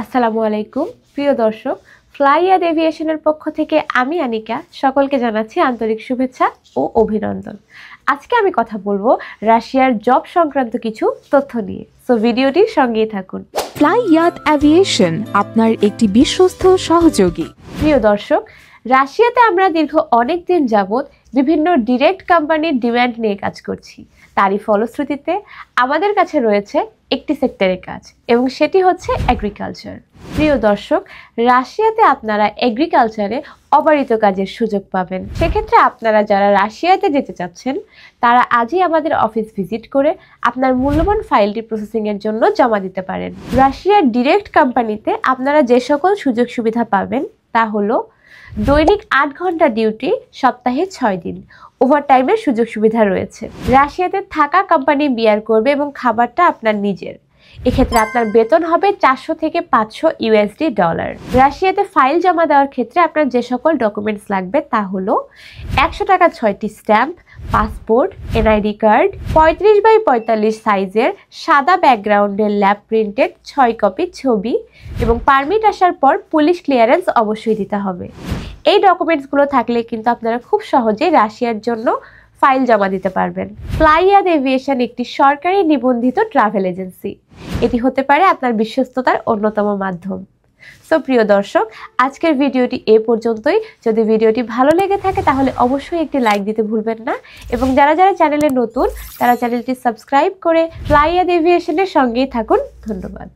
আসসালামু আলাইকুম প্রিয় দর্শক, ফ্লাইয়াদ এভিয়েশনের পক্ষ থেকে আমি আনিকা সকলকে জানাচ্ছি আন্তরিক শুভেচ্ছা ও অভিনন্দন। আজকে আমি কথা বলবো রাশিয়ার জব সংক্রান্ত কিছু তথ্য নিয়ে, সো ভিডিওটির সঙ্গেই থাকুন। ফ্লাইয়াদ এভিয়েশন আপনার একটি বিশ্বস্ত সহযোগী। প্রিয় দর্শক, রাশিয়াতে আমরা দীর্ঘ অনেক দিন যাবৎ বিভিন্ন ডিরেক্ট কোম্পানির ডিমান্ড নিয়ে কাজ করছি। তারই ফলশ্রুতিতে আমাদের কাছে রয়েছে একটি সেক্টরের কাজ এবং সেটি হচ্ছে এগ্রিকালচার। প্রিয় দর্শক, রাশিয়াতে আপনারা এগ্রিকালচারে অবারিত কাজের সুযোগ পাবেন। সেক্ষেত্রে আপনারা যারা রাশিয়াতে যেতে চাচ্ছেন তারা আজই আমাদের অফিস ভিজিট করে আপনার মূল্যবান ফাইলটি প্রসেসিংয়ের জন্য জমা দিতে পারেন। রাশিয়ার ডিরেক্ট কোম্পানিতে আপনারা যে সকল সুযোগ সুবিধা পাবেন তা হলো দৈনিক ৮ ঘন্টা ডিউটি, সপ্তাহে ৬ দিন, ওভারটাইমের সুযোগ সুবিধা রয়েছে। রাশিয়াতে থাকা কোম্পানি বিয়ার করবে এবং খাবারটা আপনার নিজের। এক্ষেত্রে আপনার বেতন হবে 400 থেকে 500 ইউএসডি ডলার। রাশিয়াতে ফাইল জমা দেওয়ার ক্ষেত্রে আপনার যে সকল ডকুমেন্টস লাগবে তা হলো 100 টাকা 6টি stamp, passport, NID card, 35x45 সাইজের সাদা ব্যাকগ্রাউন্ডের ল্যাব প্রিন্টেড 6 কপি ছবি এবং পারমিট আসার পর পুলিশ ক্লিয়ারেন্স অবশ্যই দিতে হবে। এই ডকুমেন্টসগুলো থাকলে কিন্তু আপনারা খুব সহজেই রাশিয়ার জন্য ফাইল জমা দিতে পারবেন। ফ্লাইয়াদ এভিয়েশন একটি সরকারি নিবন্ধিত ট্রাভেল এজেন্সি। এটি হতে পারে আপনার বিশ্বস্ততার অন্যতম মাধ্যম। সো প্রিয় দর্শক, আজকের ভিডিওটি এ পর্যন্তই। যদি ভিডিওটি ভালো লেগে থাকে তাহলে অবশ্যই একটি লাইক দিতে ভুলবেন না এবং যারা যারা চ্যানেলে নতুন তারা চ্যানেলটি সাবস্ক্রাইব করে ফ্লাইয়াদ এভিয়েশনের সঙ্গেই থাকুন। ধন্যবাদ।